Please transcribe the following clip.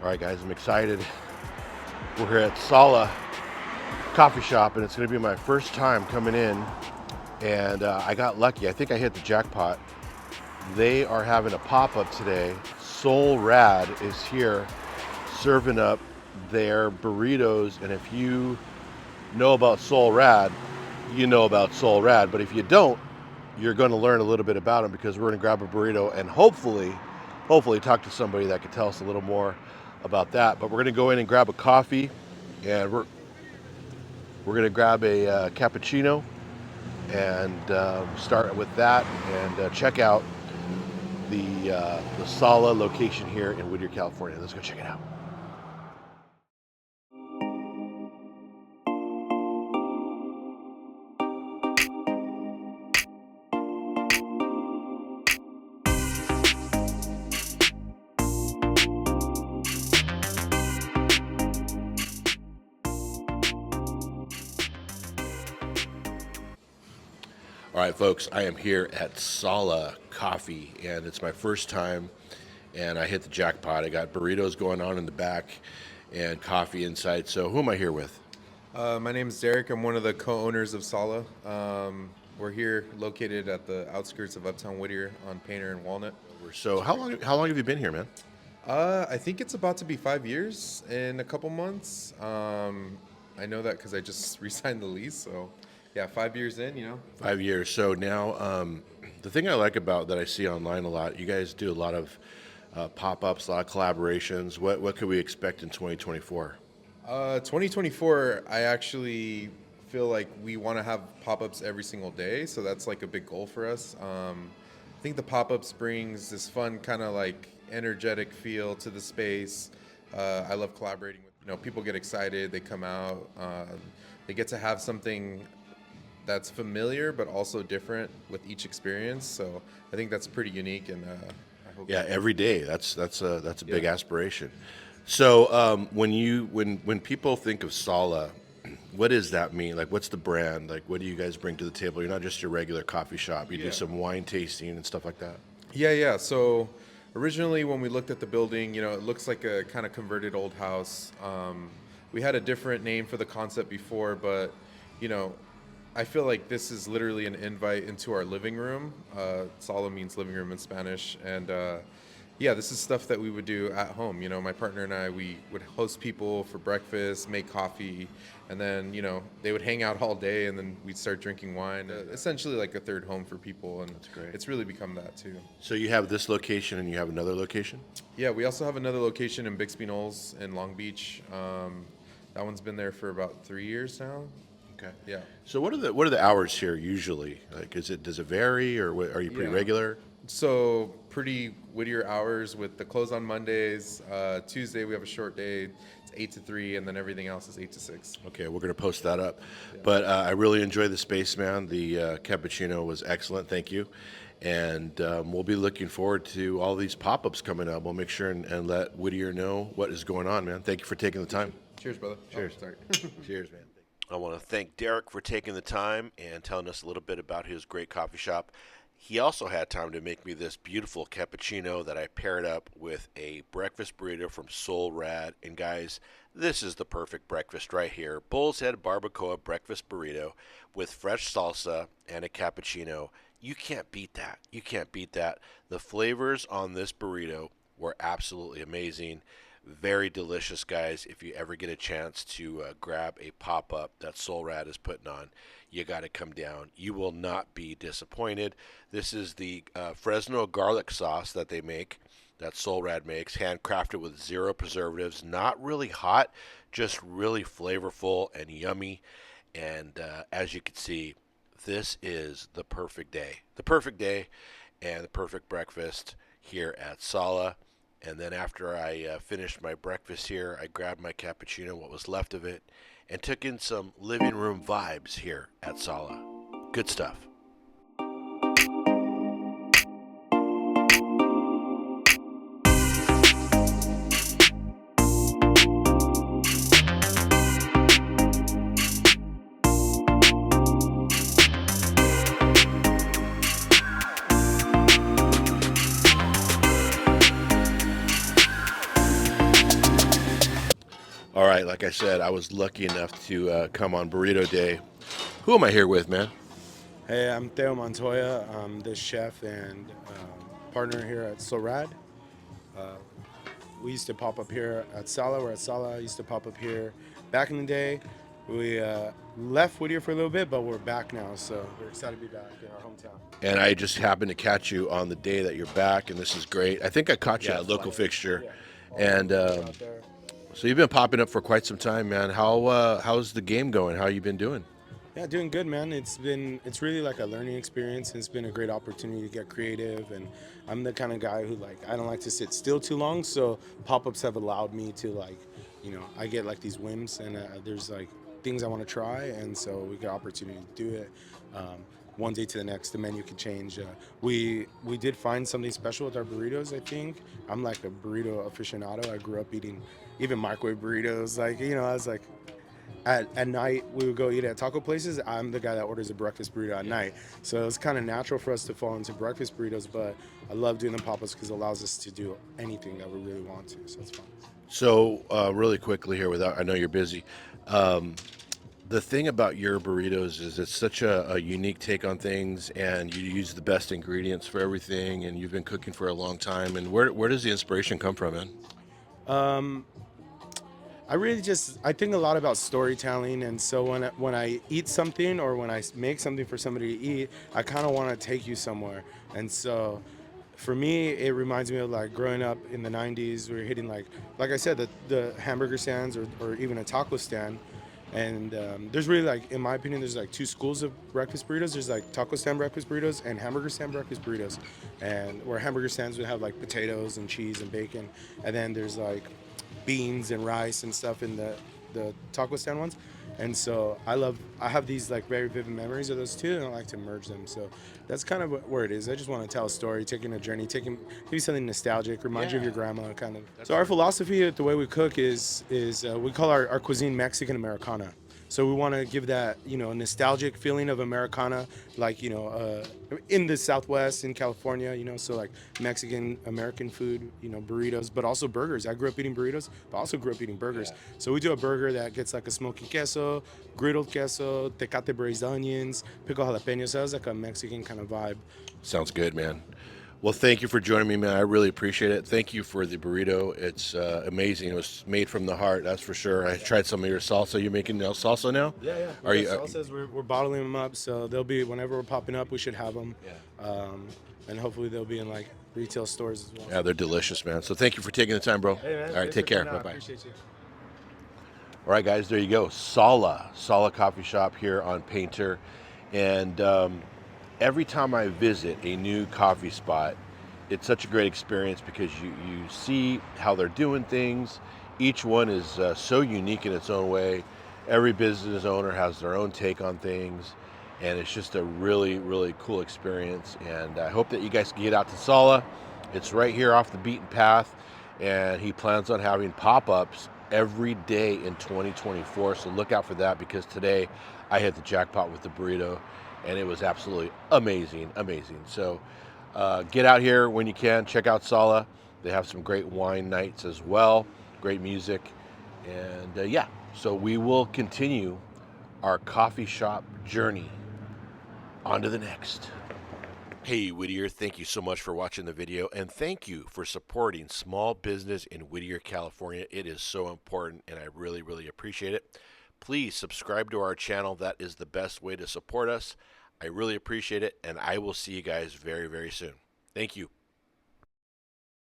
All right, guys, I'm excited. We're here at Sala coffee shop, and it's going to be my first time coming in. And I got lucky. I think I hit the jackpot. They are having a pop-up today. SolRad is here serving up their burritos. And if you know about SolRad, you know about SolRad. But if you don't, you're going to learn a little bit about them, because we're going to grab a burrito and hopefully talk to somebody that can tell us a little more about that. But we're going to go in and grab a coffee, and we're going to grab a cappuccino and start with that, and check out the Sala location here in Whittier, California. Let's go check it out. All right, folks, I am here at Sala Coffee, and it's my first time, and I hit the jackpot. I got burritos going on in the back and coffee inside. So who am I here with? My name is Derek. I'm one of the co-owners of Sala. We're here located at the outskirts of Uptown Whittier on Painter and Walnut. So how long have you been here, man? I think it's about to be 5 years in a couple months. I know that because I just re-signed the lease, so yeah, 5 years in, 5 years. So now, the thing I like about that I see online a lot, you guys do a lot of pop-ups, a lot of collaborations. What could we expect in 2024? 2024, I actually feel like we want to have pop-ups every single day, so that's like a big goal for us. I think the pop-ups brings this fun kind of like energetic feel to the space. I love collaborating with, people get excited, they come out, they get to have something that's familiar but also different with each experience. So I think that's pretty unique, and I hope. Yeah, every day. That's a big aspiration. So when people think of Sala, what does that mean? Like, what's the brand? Like, what do you guys bring to the table? You're not just your regular coffee shop. You do some wine tasting and stuff like that. Yeah. So originally, when we looked at the building, it looks like a kind of converted old house. We had a different name for the concept before, but I feel like this is literally an invite into our living room. Sala means living room in Spanish, and this is stuff that we would do at home. My partner and I, we would host people for breakfast, make coffee, and then they would hang out all day, and then we'd start drinking wine. Essentially, like a third home for people, and that's great. It's really become that too. So you have this location, and you have another location? Yeah, we also have another location in Bixby Knolls in Long Beach. That one's been there for about 3 years now. Okay. Yeah. So what are the hours here usually? Like, does it vary, or are you pretty regular? So pretty Whittier hours with the close on Mondays. Tuesday we have a short day. It's 8 to 3, and then everything else is 8 to 6. Okay, we're gonna post that up. Yeah. But I really enjoyed the space, man. The cappuccino was excellent. Thank you. And we'll be looking forward to all these pop-ups coming up. We'll make sure and let Whittier know what is going on, man. Thank you for taking the time. Cheers, brother. Cheers. Oh, sorry. Cheers, man. I want to thank Derek for taking the time and telling us a little bit about his great coffee shop. He also had time to make me this beautiful cappuccino that I paired up with a breakfast burrito from SolRad. And guys, this is the perfect breakfast right here. Bull's Head Barbacoa breakfast burrito with fresh salsa and a cappuccino. You can't beat that. You can't beat that. The flavors on this burrito were absolutely amazing. Very delicious, guys. If you ever get a chance to grab a pop-up that SolRad is putting on, you got to come down. You will not be disappointed. This is the Fresno garlic sauce that they make, that SolRad makes, handcrafted with 0 preservatives. Not really hot, just really flavorful and yummy. And as you can see, this is the perfect day. The perfect day and the perfect breakfast here at Sala. And then after I finished my breakfast here, I grabbed my cappuccino, what was left of it, and took in some living room vibes here at Sala. Good stuff. All right, like I said, I was lucky enough to come on Burrito Day. Who am I here with, man? Hey, I'm Theo Montoya. I'm the chef and partner here at SolRad. Uh, we used to pop up here at Sala. We're at Sala. I used to pop up here back in the day. We left Whittier for a little bit, but we're back now, so we're excited to be back in our hometown. And I just happened to catch you on the day that you're back, and this is great. I think I caught you Yeah, at Local flight. Fixture, Yeah, all the and burritos out there. so you've been popping up for quite some time, man. How's the game going? How you been doing? Yeah, doing good, man. It's really like a learning experience. And it's been a great opportunity to get creative, and I'm the kind of guy who like I don't like to sit still too long. So pop-ups have allowed me to like, I get like these whims, and there's like things I want to try, and so we get opportunity to do it. One day to the next, the menu can change. We did find something special with our burritos. I think I'm like a burrito aficionado. I grew up eating even microwave burritos. Like I was like at night we would go eat at taco places. I'm the guy that orders a breakfast burrito at night, so it's kind of natural for us to fall into breakfast burritos. But I love doing the pop-ups because it allows us to do anything that we really want to, so it's fun. So really quickly here, without I know you're busy. Um, the thing about your burritos is it's such a unique take on things, and you use the best ingredients for everything, and you've been cooking for a long time. And where does the inspiration come from, man? um, I really just I think a lot about storytelling, and so when I eat something or when I make something for somebody to eat, I kind of want to take you somewhere. And so for me, it reminds me of like growing up in the 90s. We were hitting like I said, the hamburger stands or even a taco stand. And there's really like, in my opinion, there's like two schools of breakfast burritos. There's like taco stand breakfast burritos and hamburger stand breakfast burritos. And where hamburger stands would have like potatoes and cheese and bacon, and then there's like beans and rice and stuff in the taco stand ones. And so I have these like very vivid memories of those two, and I like to merge them. So that's kind of where it is. I just want to tell a story, taking a journey, taking maybe something nostalgic, remind you of your grandma, kind of. So our philosophy, the way we cook is we call our cuisine Mexican Americana. So we want to give that, nostalgic feeling of Americana, like, in the Southwest, in California, so like Mexican American food, burritos, but also burgers. I grew up eating burritos, but also grew up eating burgers. So we do a burger that gets like a smoky queso, griddled queso, tecate braised onions, pickle jalapenos. So that's like a Mexican kind of vibe. Sounds good, man. Well, thank you for joining me, man. I really appreciate it. Thank you for the burrito. It's amazing. It was made from the heart, that's for sure. I tried some of your salsa. You're making salsa now? Yeah, yeah. Are We you? got salsas. We're bottling them up, so they'll be whenever we're popping up. We should have them, and hopefully they'll be in like retail stores as well. Yeah, they're delicious, man. So thank you for taking the time, bro. Hey man, All right, thanks take for care. coming Bye out. I bye. appreciate you. All right, guys, there you go. Sala Coffee Shop here on Painter. And every time I visit a new coffee spot, it's such a great experience because you see how they're doing things. Each one is so unique in its own way. Every business owner has their own take on things, and it's just a really, really cool experience. And I hope that you guys can get out to Sala. It's right here off the beaten path, and he plans on having pop-ups every day in 2024. So look out for that, because today I hit the jackpot with the burrito, and it was absolutely amazing, amazing. So get out here when you can. Check out Sala. They have some great wine nights as well, great music, and yeah. So we will continue our coffee shop journey. On to the next. Hey, Whittier, thank you so much for watching the video, and thank you for supporting small business in Whittier, California. It is so important, and I really, really appreciate it. Please subscribe to our channel. That is the best way to support us. I really appreciate it, and I will see you guys very, very soon. Thank you.